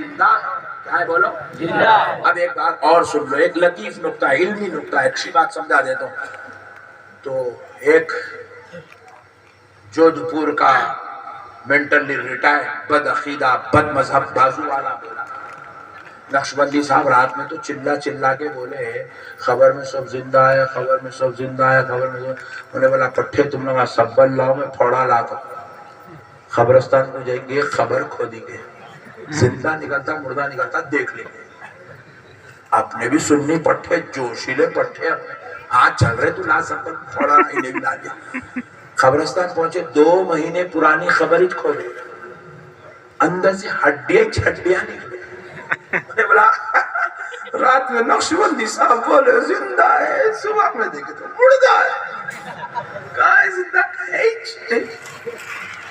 زندہ ہے. کیا ہے بولو؟ زندہ. اب ایک بات اور سن لو, ایک لطیف نکتہ ہے, علمی نکتہ ہے, اچھی بات سمجھا دیتا ہوں. تو ایک جودھ پور کا مینٹلی ریٹائر بد عقیدہ بد مذہب بازو والا بولا, نقشبندی صاحب رات میں تو چلا کے بولے خبر میں سب زندہ ہے, خبر میں سب زندہ ہے, خبر میں سب. انہیں بولا پٹھے تم لوگ سبل لاؤ, میں پھوڑا لاتا ہوں. خبرستان میں جائیں گے, خبر کھودیں گے, زندہ نکلتا مردہ نکلتا دیکھ لیں گے. آپ نے بھی سننی پٹھے, جوشیلے پٹھے, ہاتھ چل رہے تو لا سبل پھوڑا, انہیں بھی لا دیا. خبرستان پہنچے, 2 مہینے پرانی خبر ہی کھولے, اندر سے ہڈیاں نکلے. بولا رات میں نقشبندی صاحب بولے زندہ ہے, صبح میں دیکھے تو مردہ ہے. کہاں ہے زندہ ہے؟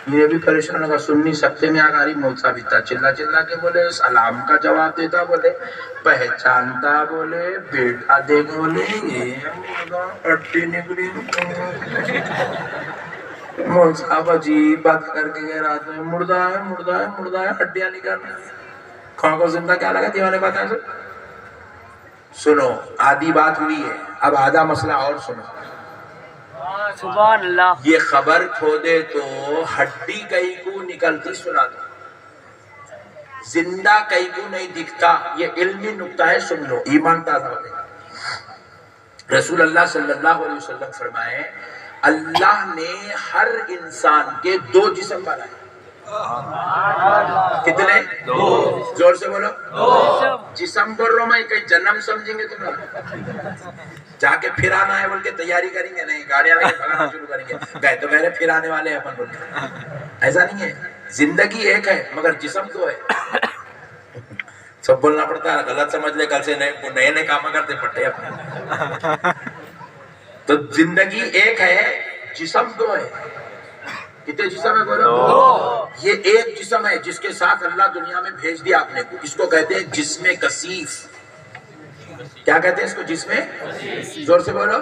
یہ بھی پریشان ہوگا. سننی سکتے میں آگاری موت ثابت تھا, چلا کے بولے سلام کا جواب دیتا, بولے پہچانتا, بولے بیٹا دیکھ, بولے یہ مردہ ہڈی نکلی. موت صاحب عجیب بات کر کے گئے رات میں, مردہ ہے, ہڈیاں نکالنا ہے. کھاں کو زندہ کیا لگا دیوانے بات ہے. سنو, آدھی بات ہوئی ہے, اب آدھا مسئلہ اور سنو. سبحان اللہ. یہ خبر کھودے تو ہڈی کئی کو نکلتی سنا دو, زندہ کئی کو نہیں دکھتا. یہ علمی نکتہ ہے, سن لو, ایمان تازہ ہو جائے. رسول اللہ صلی اللہ علیہ وسلم فرمائے اللہ نے ہر انسان کے 2 جسم بنائے. کتنے؟ 2. زور سے بولو. 2 جسم بول رہا ہوں میں, کئی جنم سمجھیں گے تم لوگ, جا کے پھر آنا ہے بول کے تیاری کریں گے, نہیں گاڑیاں لے کے بھگانا شروع کریں گے, گئے تو میرے پھر آنے والے ہیں اپن بول کے. ایسا نہیں ہے, زندگی ایک ہے مگر جسم 2 ہے. سب بولنا پڑتا ہے, غلط سمجھ لے, کل سے نئے کام کرتے پٹے اپنے. تو زندگی ایک ہے, جسم 2 ہے. کتنے جسم ہے بولو؟ 2. یہ ایک جسم ہے جس کے ساتھ اللہ دنیا میں بھیج دیا آپ نے کو, اس کو کہتے ہیں جسم کثیف. کیا کہتے ہیں اس کو؟ جسم, زور سے بولو.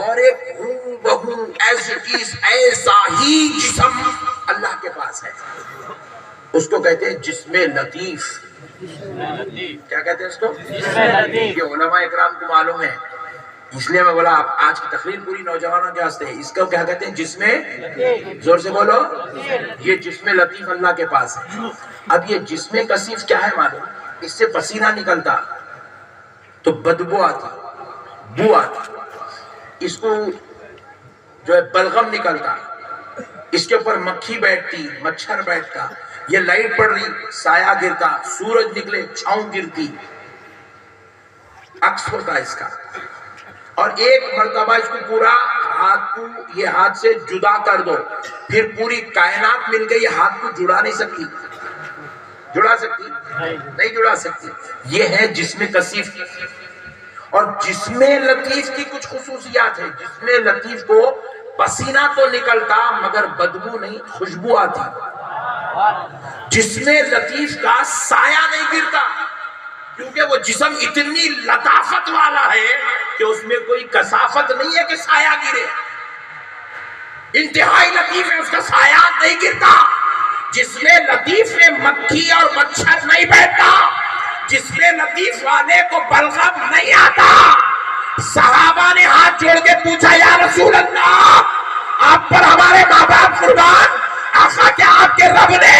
اور ایک بہو ایسا ہی جسم اللہ کے پاس ہے, اس کو کہتے ہیں جسم لطیف. کیا کہتے ہیں اس کو؟ یہ علماء اکرام کو معلوم ہے, اس لیے میں بولا آپ آج کی تقریر پوری نوجوانوں کے واسطے ہے. اس کو کیا کہتے ہیں؟ جسم, زور سے بولو. یہ جسم لطیف اللہ کے پاس ہے. اب یہ جسم کثیف کیا ہے معلوم؟ اس سے پسینہ نکلتا تو بدبو آتی, بو آتی. اس کو جو ہے بلغم نکلتا, اس کے اوپر مکھی بیٹھتی, مچھر بیٹھتا, یہ لائٹ پڑ رہی سایہ گرتا, سورج نکلے چھاؤں گرتی, عکس ہوتا اس کا. اور ایک مرتبہ اس کو پورا ہاتھ کو یہ ہاتھ سے جدا کر دو, پھر پوری کائنات مل گئی ہاتھ کو جڑا نہیں سکتی. جڑا سکتی؟ نہیں جڑا سکتی. یہ ہے جسم کثیف. اور جسم لطیف کی کچھ خصوصیات ہیں. جسم لطیف کو پسینہ تو نکلتا مگر بدبو نہیں, خوشبو آتی. جسم لطیف کا سایہ نہیں گرتا, کیونکہ وہ جسم اتنی لطافت والا ہے کہ اس میں کوئی کثافت نہیں ہے کہ سایہ گرے. انتہائی لطیف ہے, اس کا سایہ نہیں گرتا. جسم لطیف میں مکھی اور مچھر نہیں بیٹھتا. جسم لطیف والے کو بلغم نہیں آتا. صحابہ نے ہاتھ جوڑ کے پوچھا یا رسول اللہ, آپ پر ہمارے ماں باپ قربان, آقا کیا آپ کے رب نے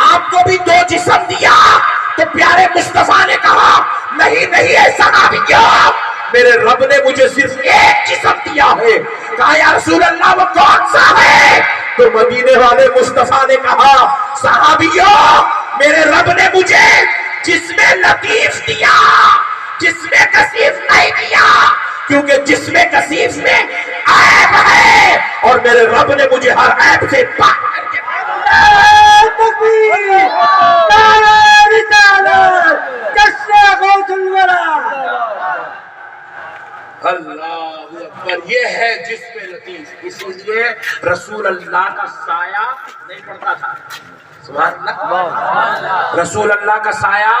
آپ کو بھی 2 جسم دیا؟ تو پیارے مصطفیٰ نے کہا نہیں اے صحابیوں, میرے رب نے مجھے صرف 1 جسم دیا ہے. کہا یا رسول اللہ وہ کون سا ہے؟ تو مدینے والے مصطفیٰ نے کہا صحابیوں, میرے رب نے مجھے جسم لطیف دیا, جسم کثیف نہیں دیا, کیونکہ جسم کثیف میں عیب ہے اور میرے رب نے مجھے ہر عیب سے پاک کر کے اللہ اکبر. یہ ہے جسم لطیف. اس لیے رسول اللہ کا سایہ نہیں پڑتا تھا. سبحان اللہ. رسول اللہ کا سایہ,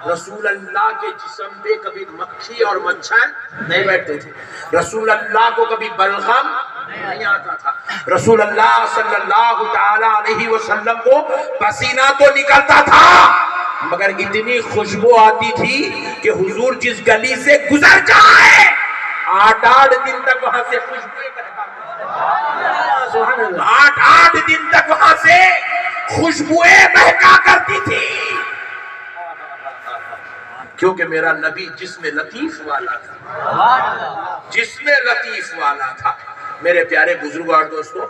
رسول اللہ کے جسم پہ کبھی مکھی اور مچھر نہیں بیٹھتے تھے. رسول اللہ کو کبھی بلغم نہیں آتا تھا. رسول اللہ صلی اللہ تعالی علیہ وسلم کو پسینہ تو نکلتا تھا مگر اتنی خوشبو آتی تھی کہ حضور جس گلی سے گزر جائے 8 دن تک وہاں سے خوشبوئیں مہکا 8 دن تک وہاں سے خوشبوئیں مہکا کرتی تھی، کیونکہ میرا نبی جسم لطیف والا تھا، جسم لطیف والا تھا۔ میرے پیارے بزرگوں اور دوستوں،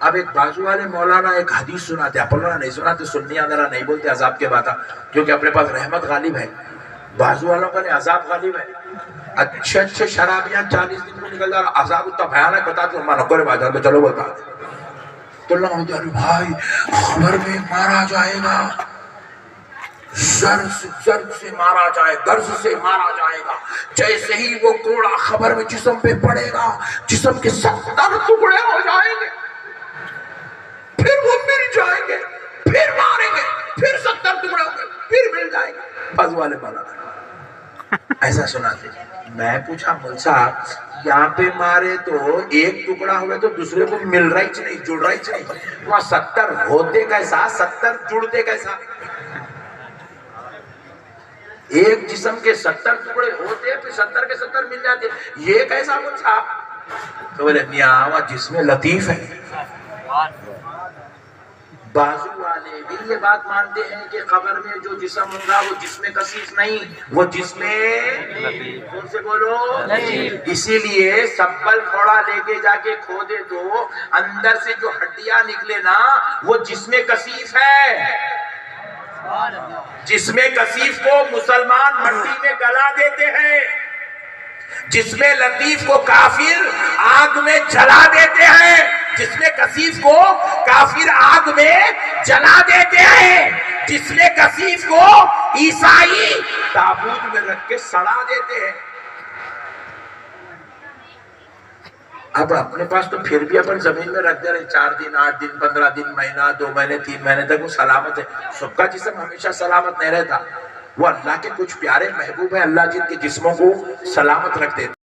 اب ایک بازو والے مولانا ایک حدیث سناتے، اپنا نہیں سناتے، سنیاں ذرا نہیں بولتے، عذاب کے بات، کیونکہ اپنے پاس رحمت غالب ہے، بازو والوں کا عذاب غالب ہے۔ اچھے شرابیاں 40 دن میں نکل جا رہا، عذاب اتنا بھیانک بتاتے ہیں، مانو کرے بازار میں چلو بتا دیں تو اللہ ہوتا ہے بھائی خبر میں مارا جائے گا، زرد سے مارا جائے، گرز سے مارا جائے گا، جیسے ہی وہ کوڑا خبر میں جسم پہ پڑے گا جسم کے 70 ٹکڑے ہو جائیں گے، پھر وہ مل جائیں گے، پھر ماریں گے، پھر 70 ٹکڑے ہوں گے، پھر مل جائیں گے۔ بازو والے مولانا ایسا سناتے، میں پوچھا مول صاحب یہاں پہ مارے تو ایک ٹکڑا ہوئے تو دوسرے کو مل رہا ہی نہیں، جڑ رہا ہی نہیں، وہاں 70 ہوتے کیسا، 70 جڑتے کیسا؟ ایک جسم کے 70 ٹکڑے ہوتے پھر 70 کے 70 مل جاتے، یہ کیسا مول صاحب؟ تو بولے میاں وہ جسم لطیف ہے۔ بازو والے بھی یہ بات مانتے ہیں کہ قبر میں جو جسم ہوگا وہ جسم کثیف نہیں، وہ جسم کون سے بولو، اسی لیے سبل تھوڑا لے کے جا کے کھودے تو اندر سے جو ہڈیاں نکلے نا وہ جسم کثیف ہے۔ جسم کثیف کو مسلمان مٹی میں گلا دیتے ہیں، جسم لطیف کو کافر آگ میں جلا دیتے ہیں، جسم کثیف کو کافر آگ میں جلا دیتے ہیں، جسم کثیف کو عیسائی تابوت میں رکھ کے سڑا دیتے ہیں۔ اب اپنے پاس تو پھر بھی اپن زمین میں رکھ دے رہے 4 دن 8 دن 15 دن مہینہ 2 مہینے 3 مہینے تک وہ سلامت ہے، سب کا جسم ہمیشہ سلامت نہیں رہتا، وہ اللہ کے کچھ پیارے محبوب ہیں، اللہ جن کے جسموں کو سلامت رکھ دیتے